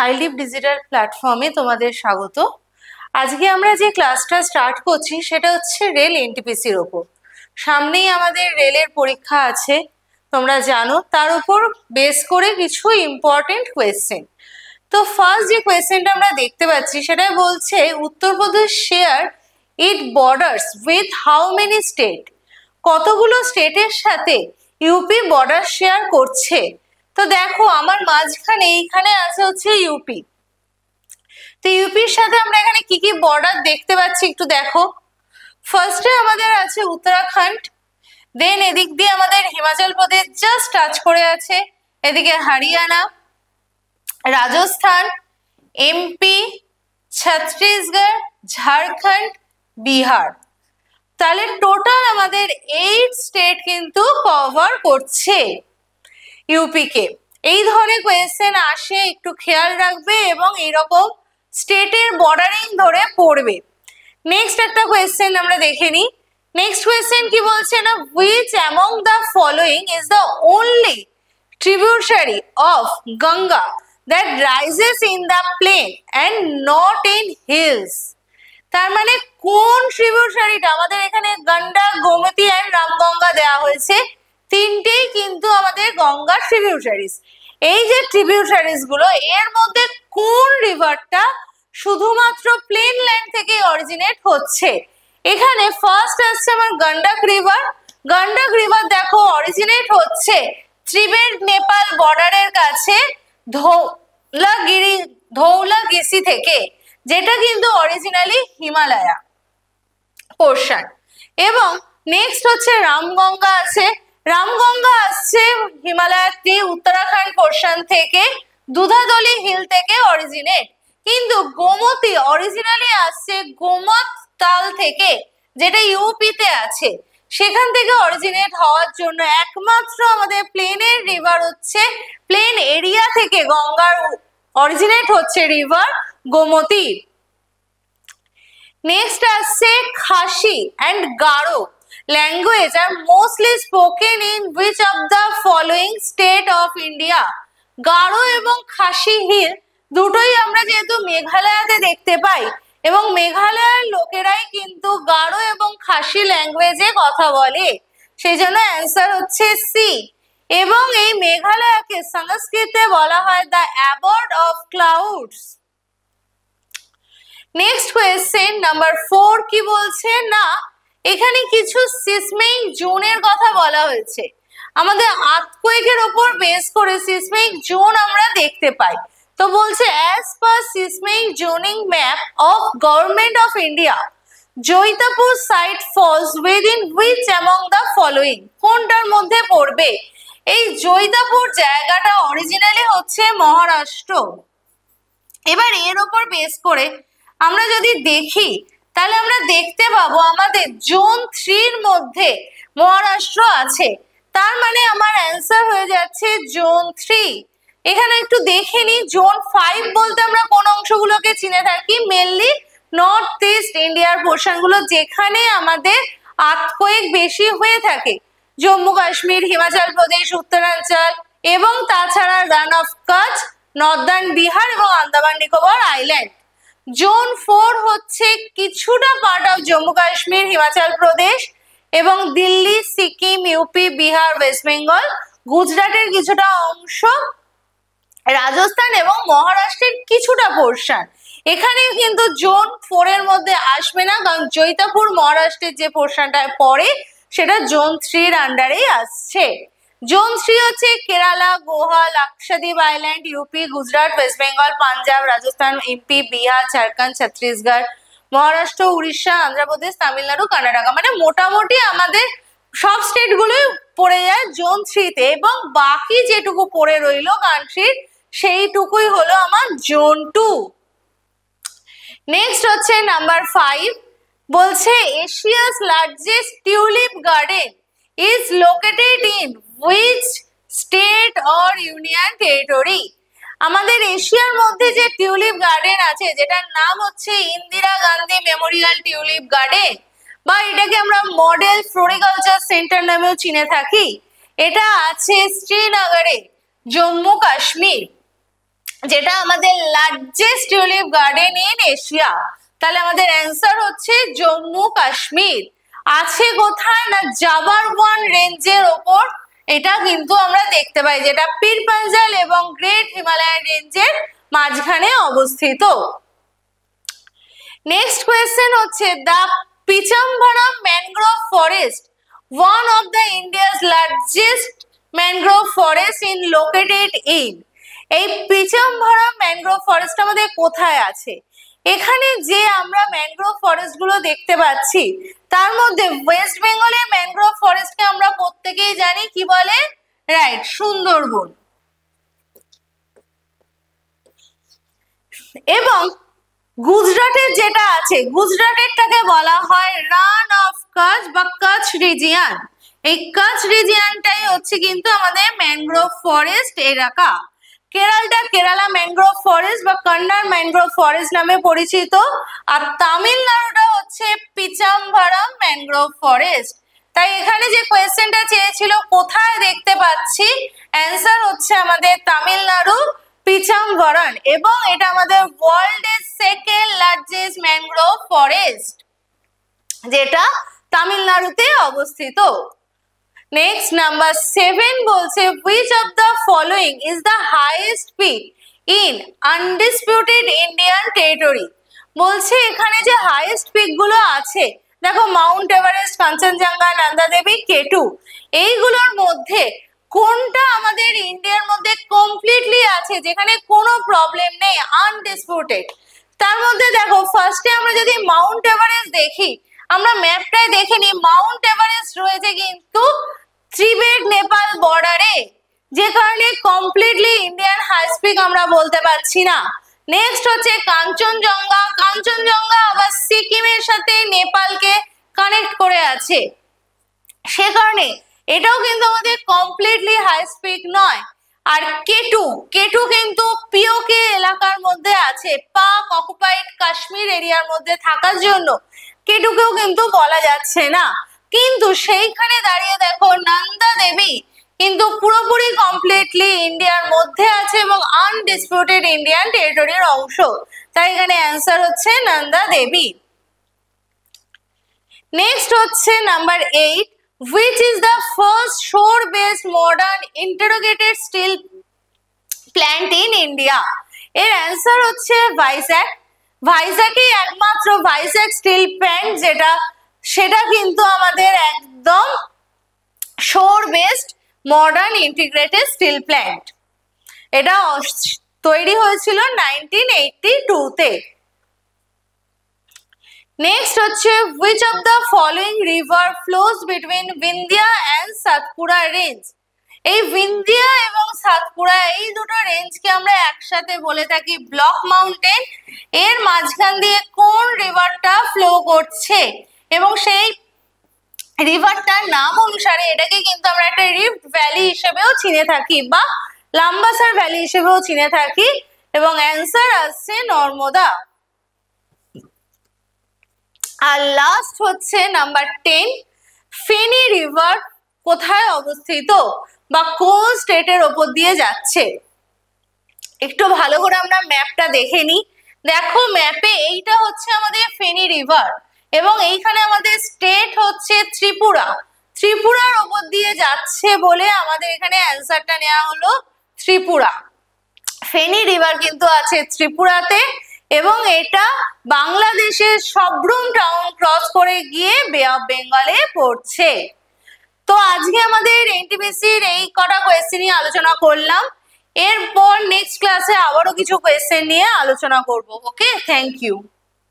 আইলিভ digital প্ল্যাটফর্মে তোমাদের স্বাগত। আজকে আমরা যে ক্লাসটা স্টার্ট করছি সেটা হচ্ছে রেল এনটিপিসির ওপর। সামনেই আমাদের রেলের পরীক্ষা আছে, তোমরা জানো। তার উপর বেস করে কিছু ইম্পর্টেন্ট কোয়েশ্চেন। তো ফার্স্ট যে কোয়েশ্চেনটা আমরা দেখতে পাচ্ছি সেটা বলছে Uttar Pradesh share it borders with how many state, কতগুলো স্টেটের সাথে ইউপি বর্ডার শেয়ার করছে। তো দেখো আমার মাঝখানে এইখানে আছে হচ্ছে ইউপি। তো ইউপির সাথে আমরা এখানে কি কি বর্ডার দেখতে পাচ্ছি একটু দেখো। ফার্স্টে আমাদের আছে উত্তরাখণ্ড, দেন এদিক দিয়ে আমাদের হিমাচল প্রদেশ জাস্ট টাচ করে আছে, এদিকে হরিয়ানা, রাজস্থান, এমপি, ছত্তিশগড়, ঝাড়খণ্ড, বিহার। তাহলে টোটাল আমাদের 8 স্টেট কিন্তু কভার করছে ইউপি কে। এই ধরনের কোয়েশ্চেন আসে, একটু খেয়াল রাখবে এবং এইরকম স্টেটের বর্ডারিং ধরে পড়বে। নেক্সট একটা কোয়েশ্চেন আমরা দেখে নিই। নেক্সট কোয়েশ্চেন কি বলছে না, which among the following is the only tributary of Ganga that rises in the plain and not in hills? তার মানে কোন ট্রিবিউটারিটা, আমাদের এখানে গন্ডাক, গোমতী এন্ড রামগঙ্গা দেওয়া হয়েছে, তিনটেই কিন্তু আমাদের গঙ্গার ট্রিবিউটারিজ। এই যে ট্রিবিউটারিজ গুলো, এর মধ্যে কোন রিভারটা শুধুমাত্র প্লেন ল্যান্ড থেকে অরিজিনেট হচ্ছে? এখানে ফার্স্ট আসছে আমার গন্ডাক রিভার। গন্ডাক রিভার দেখো অরিজিনেট হচ্ছে ত্রিবেদ নেপাল বর্ডারের কাছে ধৌলাগিরি থেকে, যেটা কিন্তু অরিজিনালি হিমালয়া পোর্শন। এবং নেক্সট হচ্ছে রামগঙ্গা আছে। রামগঙ্গা আসছে হিমালয়াতে উত্তরাখণ্ড পোর্শন থেকে, দুধাদলি হিল থেকে অরিজিনেট। কিন্তু গোমতী অরিজিনালি আসছে গোমত তাল থেকে, যেটা ইউপিতে আছে। সেখান থেকে অরিজিনেট হওয়ার জন্য একমাত্র আমাদের প্লেনের রিভার হচ্ছে, প্লেন এরিয়া থেকে গঙ্গার অরিজিনেট হচ্ছে রিভার গোমতী। নেক্সট আসছে খাসি এন্ড গারো ল্যাঙ্গুয়েজ আর mostly spoken in which of the following state of India? Garo এবং খাসি হিল দুটোই আমরা যেহেতু মেঘালয়াতে দেখতে পাই, এবং মেঘালয়ের লোকেরাই কিন্তু গারো এবং খাসি ল্যাঙ্গুয়েজে কথা বলে, সেই জন্য অ্যান্সার হচ্ছে সি। এবং এই মেঘালয়কে সংস্কৃতে বলা হয় the abode of clouds. Next question number 4 কি বলছে না, এখানে কিছু সিসমিক জোনের কথা বলা হয়েছে। আমাদের আর্থকোয়েকের উপর বেস করে সিসমিক জোন আমরা দেখতে পাই। তো বলছে as per seismic zoning map of government of India, Jaitapur site falls within which among the following? কোনটার মধ্যে পড়বে? এই জৈতাপুর জায়গাটা অরিজিনালি হচ্ছে মহারাষ্ট্র। এবার এর উপর বেস করে আমরা যদি দেখি তাহলে আমরা দেখতে পাবো আমাদের জোন 3 মধ্যে মহারাষ্ট্র আছে। তার মানে আমার অ্যান্সার হয়ে যাচ্ছে জোন 3। এখানে একটু দেখে নি, জোন 5 বলতে আমরা কোন অংশগুলোকে চিনে থাকি? মেনলি নর্থ ইস্ট ইন্ডিয়ার পোর্শন গুলো, যেখানে আমাদের আর্থকোয়েক বেশি হয়ে থাকে। জম্মু কাশ্মীর, হিমাচল প্রদেশ, উত্তরাঞ্চল এবং তাছাড়া run of Kutch, Northern Bihar এবং আন্দামান নিকোবর আইল্যান্ড। জোন 4 হচ্ছে কিছুটা পার্ট অফ জম্মু কাশ্মীর, হিমাচল প্রদেশ এবং দিল্লি, সিকিম, ইউপি, বিহার, ওয়েস্ট বেঙ্গল, গুজরাটের কিছুটা অংশ, রাজস্থান এবং মহারাষ্ট্রের কিছুটা পোর্শন। এখানে কিন্তু জোন 4 এর মধ্যে আসবে না, কারণ জৈতাপুর মহারাষ্ট্রের যে পোর্শনটা পড়ে সেটা জোন 3 এর আন্ডারেই আসছে। জোন 3 হচ্ছে Kerala, Goa, Lakshadweep island, UP, Gujarat, West Bengal, Punjab, Rajasthan, MP, Bihar, Jharkhand, Chhattisgarh, Maharashtra, Orissa, Andhra Pradesh, Tamil Nadu, Karnataka. মানে মোটামুটি আমাদের সব স্টেট গুলোই পড়ে যায় জোন 3 তে, এবং বাকি যেটুকু পড়ে রইলো কান্ট্রির সেইটুকুই হলো আমার জোন 2। নেক্সট হচ্ছে নাম্বার 5, বলছে Asia's largest tulip garden is located in which state or union territory? আমাদের এশিয়ার মধ্যে যে টিউলিপ গার্ডেন আছে, যেটার নাম হচ্ছে Indira Gandhi Memorial tulip garden, বা এটাকে আমরা মডেল ফ্লোরিকালচার সেন্টার নামেও চিনে থাকি, এটা আছে শ্রীনগরে, জম্মু কাশ্মীর। যেটা আমাদের largest tulip garden in Asia. তাহলে আমাদের অ্যান্সার হচ্ছে জম্মু কাশ্মীর। আছে কোথায় না জাবারওয়ান রেঞ্জের ওপর, এটা কিন্তু আমরা দেখতে পাই, যেটা পীর পাঞ্জাল এবং গ্রেট হিমালয়ান রেঞ্জের মাঝখানে অবস্থিত। নেক্সট কোয়েশ্চেন হচ্ছে the Pichavaram mangrove forest, one of the India's largest mangrove forest in located in. এই পিচাম্বারাম ম্যানগ্রোভ ফরেস্ট আমাদের কোথায় আছে? এখানে যে আমরা ম্যানগ্রোভ ফরেস্ট গুলো দেখতে পাচ্ছি তার মধ্যে ওয়েস্ট বেঙ্গলের ম্যানগ্রোভ ফরেস্টকে আমরা প্রত্যেকেই জানি কি বলে, রাইট, সুন্দরবন। এবং গুজরাটের যেটা আছে, গুজরাটেরটাকে বলা হয় রান অফ কাচ বা কাচ রিজিয়ন। এই কাচ রিজিয়নটাই হচ্ছে কিন্তু আমাদের ম্যানগ্রোভ ফরেস্ট এলাকা। কেরালাটা কেরালা ম্যানগ্রোভ ফরেস্ট বা কন্নড় ম্যানগ্রোভ ফরেস্ট নামে পরিচিত, আর তামিলনাড়ুটা হচ্ছে পিচাম্বারাম ম্যানগ্রোভ ফরেস্ট। তাই এখানে যে কোয়েশ্চেনটা চেয়েছিল কোথায় দেখতে পাচ্ছি, অ্যান্সার হচ্ছে আমাদের তামিলনাড়ু পিচাম্বারাম, এবং এটা আমাদের ওয়ার্ল্ডের সেকেন্ড লার্জেস্ট ম্যানগ্রোভ ফরেস্ট, যেটা তামিলনাড়ুতে অবস্থিত। নেক্সট নাম্বার 7 বলছে which of the following is the highest peak in undisputed Indian territory। বলছে এখানে যে হাইয়েস্ট পিক গুলো আছে, দেখো মাউন্ট এভারেস্ট, কাঞ্চনজঙ্ঘা, নন্দা দেবী, কেটু, এইগুলোর মধ্যে কোনটা আমাদের ইন্ডিয়ার মধ্যে কমপ্লিটলি আছে, যেখানে কোনো প্রবলেম নেই, আনডিসপুটেড। তার মধ্যে দেখো ফার্স্টে আমরা যদি মাউন্ট এভারেস্ট দেখি, আমরা ম্যাপটায় দেখে নিই, মাউন্ট এভারেস্ট রয়েছে কিন্তু ত্রিবেট নেপাল বর্ডারে, যে কারণে কমপ্লিটলি ইন্ডিয়ান হাইস্ট পিক আমরা বলতে পারছি না। নেক্সট হচ্ছে কাঞ্চনজঙ্ঘা, কাঞ্চনজঙ্ঘা আবার সিকিমের সাথে নেপালকে কানেক্ট করে আছে, সে কারণে এটাও কিন্তু আমাদের কমপ্লিটলি হাইস্ট পিক নয়। আর কেটু, কেটু কিন্তু পিওকে এলাকার মধ্যে আছে, পাক অকুপাইড কাশ্মীর এরিয়ার মধ্যে থাকার জন্য কেটুকেও কিন্তু বলা যাচ্ছে না। কিন্তু সেইখানে দাঁড়িয়ে দেখো নন্দা দেবী কিন্তু পুরোপুরি কমপ্লিটলি ইন্ডিয়ার মধ্যে আছে এবং আনডিসপুটেড ইন্ডিয়ান টেরিটরির অংশ, তাই এখানে অ্যান্সার হচ্ছে নন্দা দেবী। নেক্সট হচ্ছে number 8, which is the first shore based modern interrogated steel plant in India। এর অ্যান্সার হচ্ছে ভাইজ্যাক। ভাইজ্যাকই একমাত্র ভাইজ্যাক স্টিল প্ল্যান্ট যেটা, সেটা কিন্তু আমাদের একদম শোর based modern integrated steel plant. এটা তৈরি হয়েছিল 1982 তে। নেক্সট হচ্ছে which of the following river flows between Vindhya and Satpura range। এই ভিন্ধিয়া এবং সাতপুরা এই দুটো রেঞ্জকে আমরা একসাথে বলে থাকি ব্লক মাউন্টেন। এর মাঝখান দিয়ে কোন রিভারটা ফ্লো করছে এবং সেই রিভারটার নাম অনুসারে এটাকে কিন্তু আমরা একটা রিফট ভ্যালি হিসেবেও চিনে থাকি বা লাম্বাসার ভ্যালি হিসেবেও চিনে থাকি, এবং অ্যান্সার আসছে নর্মদা। আর লাস্ট হচ্ছে নাম্বার 10, ফেনী রিভার কোথায় অবস্থিত বা কোন স্টেটের ওপর দিয়ে যাচ্ছে। একটু ভালো করে আমরা ম্যাপটা দেখে নিই। দেখো ম্যাপে এইটা হচ্ছে আমাদের ফেনী রিভার এবং এইখানে আমাদের স্টেট হচ্ছে ত্রিপুরা। ত্রিপুরার ওপর দিয়ে যাচ্ছে বলে আমাদের এখানে অ্যান্সারটা নেওয়া হলো ত্রিপুরা। ফেনী রিভার কিন্তু আছে ত্রিপুরাতে এবং এটা বাংলাদেশের সবরুম টাউন ক্রস করে গিয়ে বে অফ বেঙ্গলে পড়ছে। তো আজকে আমাদের এনটিপিসির এই কটা কোয়েশ্চেন নিয়ে আলোচনা করলাম। এরপর নেক্সট ক্লাসে আবারও কিছু কোয়েশ্চেন নিয়ে আলোচনা করব। ওকে, থ্যাংক ইউ।